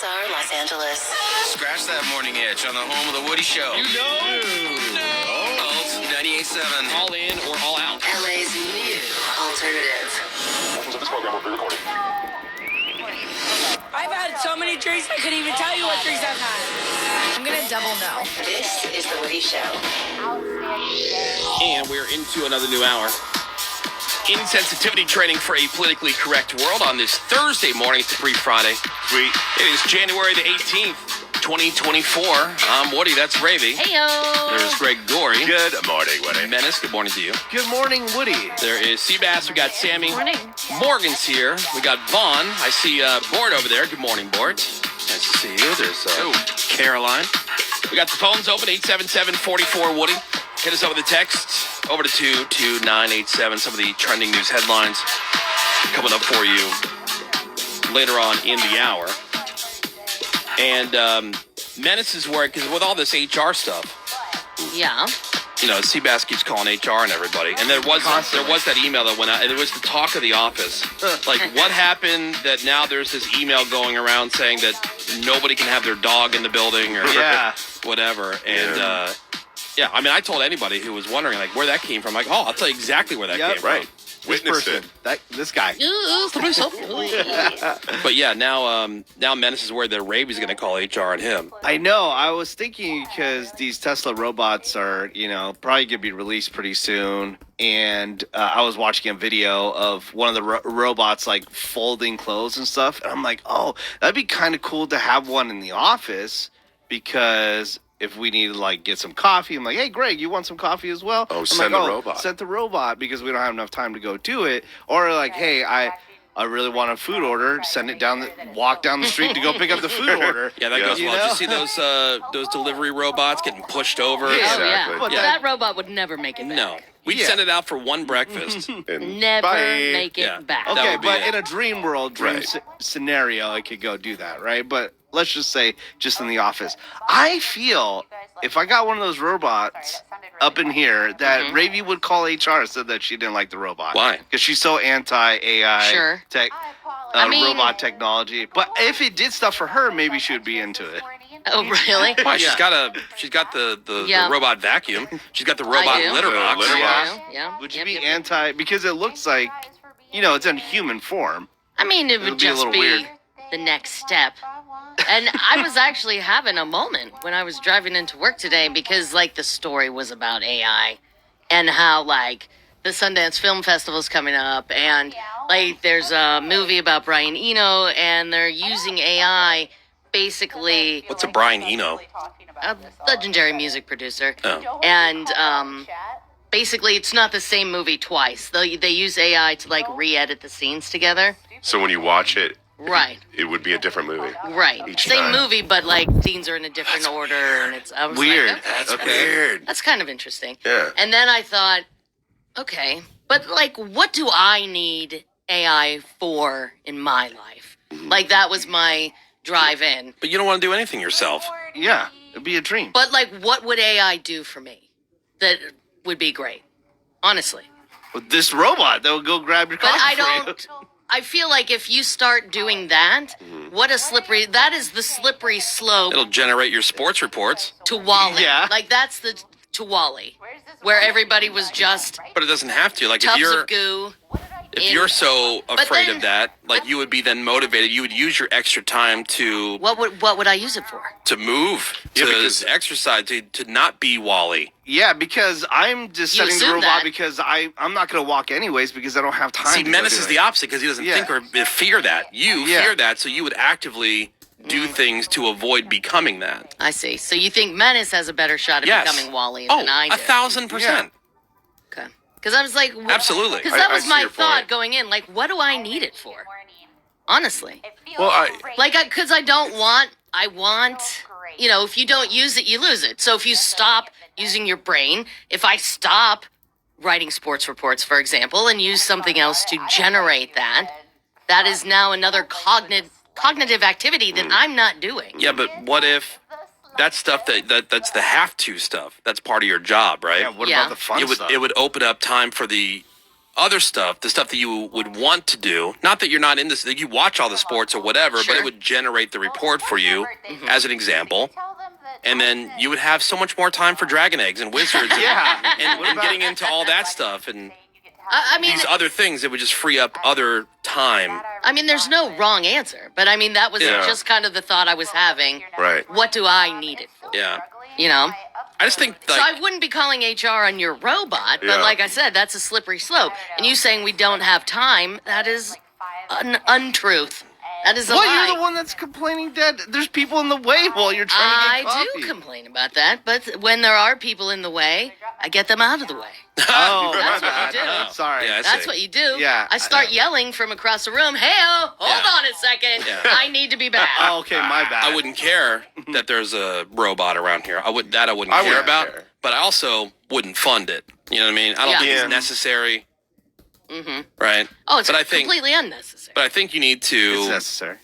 KYSR Los Angeles. Scratch that morning itch on the home of the Woody Show. You know? Alt 98.7. All in or all out. LA's new alternative. Portions of this program will be recorded. I've had so many drinks I couldn't even tell you what drinks I've had. I'm gonna double no. This is the Woody Show. And we're into another new hour. Insensitivity training for a politically correct world on this Thursday morning. It's a brief Friday. Sweet. It is January the 18th, 2024. I'm Woody. That's Ravy. Heyo. There's Greg Gorey. Good morning, Woody. Menace, good morning to you. Good morning, Woody. There is Seabass. We got Sammy. Morning. Morgan's here. We got Vaughn. I see Bort over there. Good morning, Bort. Nice to see you. There's Caroline. We got the phones open, 877-44-WOODY. Hit us over the text, over to 22987. Some of the trending news headlines coming up for you later on in the hour. And Menace's work, because with all this HR stuff, Yeah. you know, Seabass keeps calling HR and everybody. And there was that email that went out, and it was the talk of the office. Like, what happened that now there's this email going around saying that nobody can have their dog in the building or whatever. And, yeah, I mean, I told anybody who was wondering, like, where that came from. Like, oh, I'll tell you exactly where that came Right. from. Witnessed it. This guy. But, yeah, now Menace is worried that Ravy's going to call HR on him. I know. I was thinking because these Tesla robots are, probably going to be released pretty soon. And I was watching a video of one of the robots, like, folding clothes and stuff. And I'm like, oh, that'd be kind of cool to have one in the office because if we need to, like, get some coffee, I'm like, hey, Greg, you want some coffee as well? Oh, I'm send like, the robot. Send the robot because we don't have enough time to go do it. Or, like, hey, I really want a food order. Send it walk down the street to go pick up the food order. Yeah, that goes well. Did you see those delivery robots getting pushed over? Yeah. Oh, yeah. Exactly. But that robot would never make it back. No. We'd send it out for one breakfast. And Never bye. make it Yeah. back. That Okay, would be but it. in a dream world, scenario, I could go do that, right? But let's just say, just in the office, I feel if I got one of those robots up in here, that Ravy would call HR, said that she didn't like the robot. Why? Because she's so anti-AI Sure. robot technology. But if it did stuff for her, maybe she would be into it. Oh, really? Why? She's got the robot vacuum. She's got the robot I do. litter box. Litter box. Yeah. Would you be anti? Because it looks like, it's in human form. I mean, it It would would be a just little be weird. the next step. And I was actually having a moment when I was driving into work today because, like, the story was about AI and how, like, the Sundance Film Festival's coming up and, like, there's a movie about Brian Eno and they're using AI basically, What's a Brian Eno? a legendary music producer. Oh. And basically, it's not the same movie twice. They use AI to, like, re-edit the scenes together. So when you watch it, Right. it would be a different movie. Right. Each Same time. movie, but, like, scenes are in a different order. And it's I was Weird. Like, okay, That's weird. that's kind of interesting. Yeah. And then I thought, okay, but, like, what do I need AI for in my life? Like, that was my drive in. But you don't want to do anything yourself. Yeah, it'd be a dream. But, like, what would AI do for me that would be great? Honestly. With this robot that will go grab your But coffee I for you. don't. I feel like if you start doing that, that is the slippery slope It'll generate your sports reports, to Wally. Yeah. Like, that's to Wally, where everybody was just but it doesn't have to. Like tubs if of goo. you're so afraid then- of that, like you would be then motivated. You would use your extra time to What would I use it for? move, Yeah, to because- exercise, to not be Wally. Yeah, because I'm just You setting the assume robot that. because I'm not going to walk anyways because I don't have time. See, to Menace go is do the it. opposite because he doesn't Yeah. think or fear that. You fear that, so you would actively do things to avoid becoming that. I see. So you think Menace has a better shot at Yes. becoming Wally Oh, than I do? 1,000%. Okay. Because I was like, Absolutely. Because that I was see my your thought point. going in. Like, what do I need it for? Honestly. Well, Like, because I want, if you don't use it, you lose it. So if you stop using your brain, if I stop writing sports reports, for example, and use something else to generate that is now another cognitive activity that I'm not doing. Yeah, but what if that's stuff that's the have to stuff? That's part of your job, right? Yeah, what Yeah. about the fun it would stuff? it would open up time for the other stuff, the stuff that you would want to do, not that you're not in this, like you watch all the sports or whatever, but Sure. it would generate the report for you as an example. And then you would have so much more time for dragon eggs and wizards and getting into all that stuff and I mean, these other things. It would just free up other time. I mean, there's no wrong answer, but I mean, that was Yeah. just kind of the thought I was having. Right. What do I need it for? Yeah. You know? I just think, So like, I wouldn't be calling HR on your robot, but Yeah. like I said, that's a slippery slope. And you saying we don't have time, that is an untruth. That is a Well, lie. you're the one that's complaining that there's people in the way while you're trying to get I coffee. do complain about that, but when there are people in the way, I get them out of the way. Oh, That's my what you bad. do. Sorry. Yeah, I That's see. what you do. Yeah, I start I- yelling from across the room, hey, hold Yeah. on a second. Yeah. I need to be back. Oh, okay, my bad. I wouldn't care that there's a robot around here. I wouldn't I care wouldn't about, care. but I also wouldn't fund it. You know what I mean? I don't Yeah. think Yeah. it's necessary. Mm-hmm. Right? Oh, it's but I think, completely unnecessary. but I think you need It's to, necessary.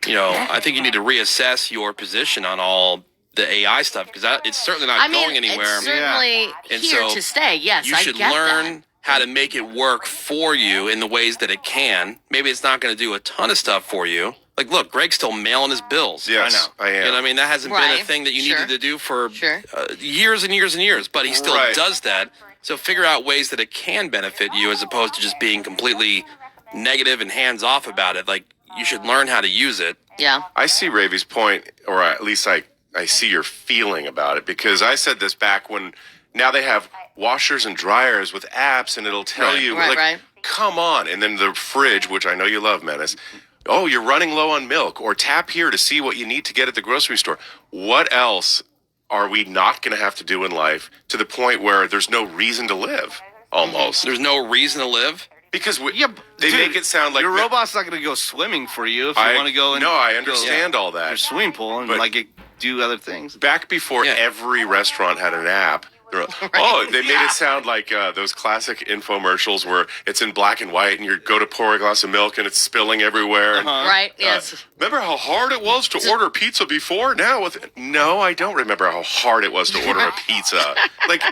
I think you need to reassess your position on all the AI stuff because it's certainly not I mean, going anywhere. it's certainly And here so to stay. Yes, You I should get learn how to make it work for you in the ways that it can. Maybe it's not going to do a ton of stuff for you. Like, look, Greg's still mailing his bills. Yes, I am. You know what I mean? That hasn't been a Right. thing that you Sure. needed to do for Sure. years and years and years, but he still Right. does that. So figure out ways that it can benefit you as opposed to just being completely negative and hands off about it. Like, you should learn how to use it. Yeah. I see Ravi's point, or at least I see your feeling about it, because I said this back when now they have washers and dryers with apps, and it'll tell Right. you, Right, like, right. come on. And then the fridge, which I know you love, Menace. Oh, you're running low on milk, or tap here to see what you need to get at the grocery store. What else are we not going to have to do in life to the point where there's no reason to live, almost? There's no reason to live. Because Yeah, they dude, make it sound like your robot's not going to go swimming for you if you I want to go and no, I go understand all to your that. swimming pool and But- do other things. Back before Yeah. every restaurant had an app, they were like, oh, they made it sound like those classic infomercials where it's in black and white and you go to pour a glass of milk and it's spilling everywhere. And, Right. Yes. remember how hard it was to order pizza before? No, I don't remember how hard it was to order a pizza. Like,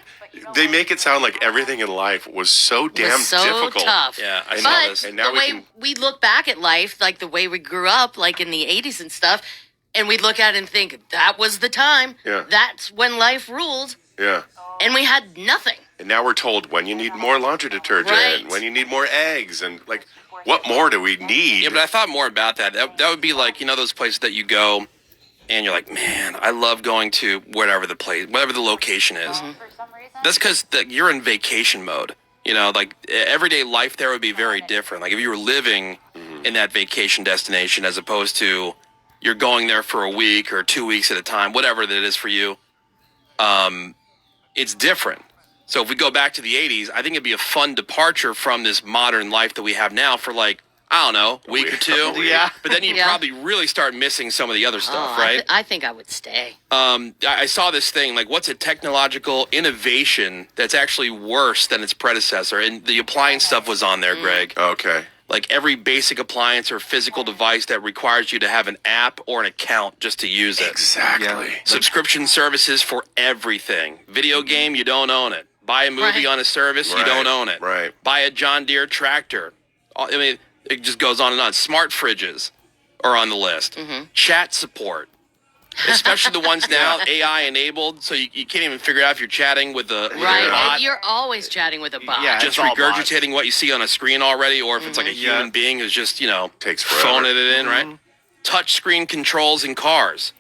they make it sound like everything in life was so damn was so difficult. tough. Yeah, I saw But this. And now the we way can- we look back at life, like the way we grew up, like in the 80s and stuff, and we look at it and think, that was the time. Yeah. That's when life ruled. Yeah. And we had nothing. And now we're told when you need more laundry detergent, Right. when you need more eggs, and like, what more do we need? Yeah, but I thought more about that. That would be like, those places that you go and you're like, man, I love going to whatever the location is. That's because you're in vacation mode. Like everyday life there would be very different. Like if you were living in that vacation destination as opposed to you're going there for a week or 2 weeks at a time, whatever that is for you, it's different. So if we go back to the 80s, I think it'd be a fun departure from this modern life that we have now for like, I don't know, a week or two. Yeah. But then you'd Yeah. probably really start missing some of the other stuff, right? I think I would stay. I saw this thing, like, what's a technological innovation that's actually worse than its predecessor? And the appliance stuff was on there, Greg. Okay. Like every basic appliance or physical device that requires you to have an app or an account just to use it. Exactly. Yeah. Subscription services for everything. Video game, you don't own it. Buy a movie Right. on a service, you Right, don't own it. right. Buy a John Deere tractor. I mean, it just goes on and on. Smart fridges are on the list. Chat support. Especially the ones now AI enabled, so you can't even figure out if you're chatting with a Right. bot. And you're always chatting with a bot. Yeah. Just it's all regurgitating what you see on a screen already, or if it's like a human being who's just, Takes forever. phoning it in, right? Touch screen controls in cars.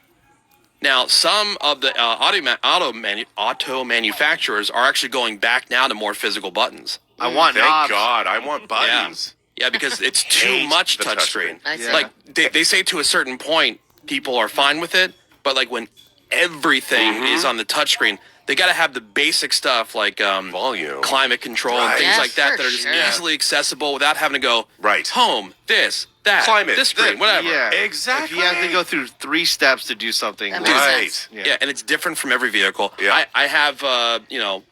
Now, some of the auto manufacturers are actually going back now to more physical buttons. I want Thank knobs. God. I want buttons. Yeah, because it's too Hate much the touchscreen. I see. Like, they say to a certain point, people are fine with it, but like when everything is on the touchscreen, they got to have the basic stuff like Volume. climate control and Right. things Yes, like that for that are just sure. easily accessible without having to go Right. home, this, that, Climate, this screen, this, whatever. Yeah. Exactly. If you have to go through 3 steps to do something. That makes Right. sense. Yeah, and it's different from every vehicle. Yeah. I have,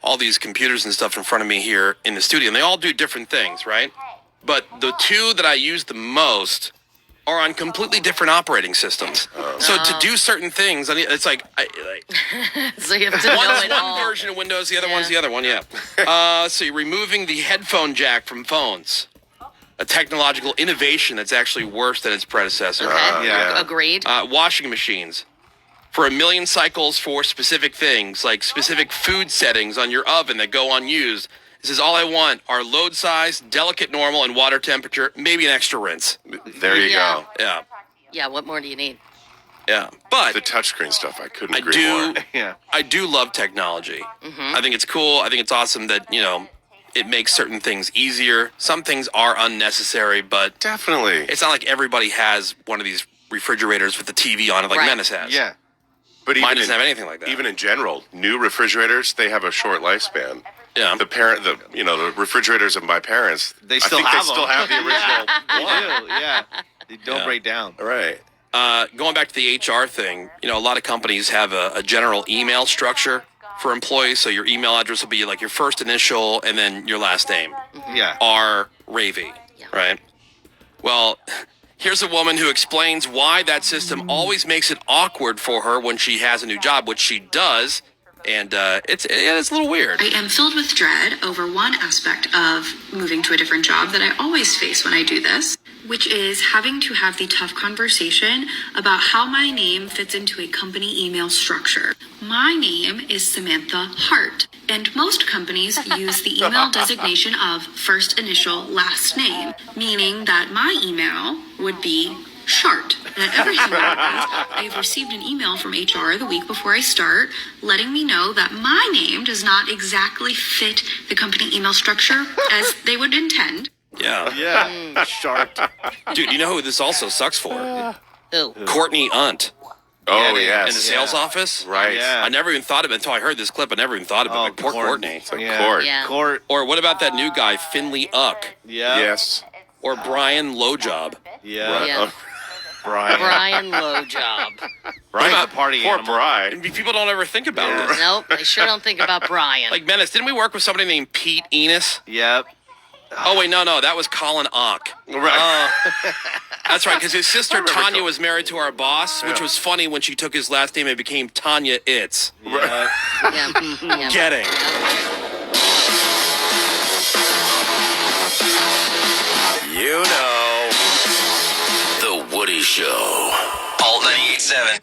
all these computers and stuff in front of me here in the studio, and they all do different things, right? But the two that I use the most are on completely different operating systems. So to do certain things, I mean, it's like So you have to know one's it one all. version of Windows, the other Yeah. one's the other one. Yeah. So you're removing the headphone jack from phones, a technological innovation that's actually worse than its predecessor. Okay. Yeah. Agreed. Washing machines. For 1 million cycles for specific things, like specific food settings on your oven that go unused. This is all I want are load size, delicate normal, and water temperature, maybe an extra rinse. There you Yeah. go. Yeah. Yeah, what more do you need? Yeah. But The touchscreen stuff, I couldn't I agree do more. Yeah. I do love technology. I think it's cool. I think it's awesome that, it makes certain things easier. Some things are unnecessary, but Definitely. it's not like everybody has one of these refrigerators with the TV on it like Right. Menace has. Yeah. But Mine even doesn't have anything like that. Even in general, new refrigerators, they have a short lifespan. Yeah. The refrigerators of my parents, They still I think have they still them. have the original They one. do, yeah. They don't Yeah. break down. Right. Going back to the HR thing, a lot of companies have a general email structure for employees. So your email address will be like your first initial and then your last name. Yeah. R. Ravy, right? Well, here's a woman who explains why that system always makes it awkward for her when she has a new job, which she does. And it's a little weird. I am filled with dread over one aspect of moving to a different job that I always face when I do this, which is having to have the tough conversation about how my name fits into a company email structure. My name is Samantha Hart, and most companies use the email designation of first initial last name, meaning that my email would be Shart. And at every single office, I have received an email from HR the week before I start letting me know that my name does not exactly fit the company email structure as they would intend. Yeah. Yeah. Sharp. Dude, you know who this also sucks for? Ooh. Courtney Unt Oh, Yeah, in yes. the sales office. Right. Yeah. I never even thought of it until I heard this clip. I never even thought of it. Like, poor Courtney. It's like Yeah. court. Yeah. Court. Or what about that new guy, Finley Uck? Yeah. Yes. Or Brian Lowjob? Yeah. Yeah. Brian. Brian Lowjob. Brian's about a party Poor animal. bride. And people don't ever think about this. Nope, they sure don't think about Brian. Like, Menace, didn't we work with somebody named Pete Enos? Yep. Oh, wait, no, that was Colin Ock. Right. That's right, because his sister remember Tanya Colin. was married to our boss, which Yeah. was funny when she took his last name and became Tanya Itz. Yeah. Yeah. Getting. You know. The Woody Show. Alt 98.7.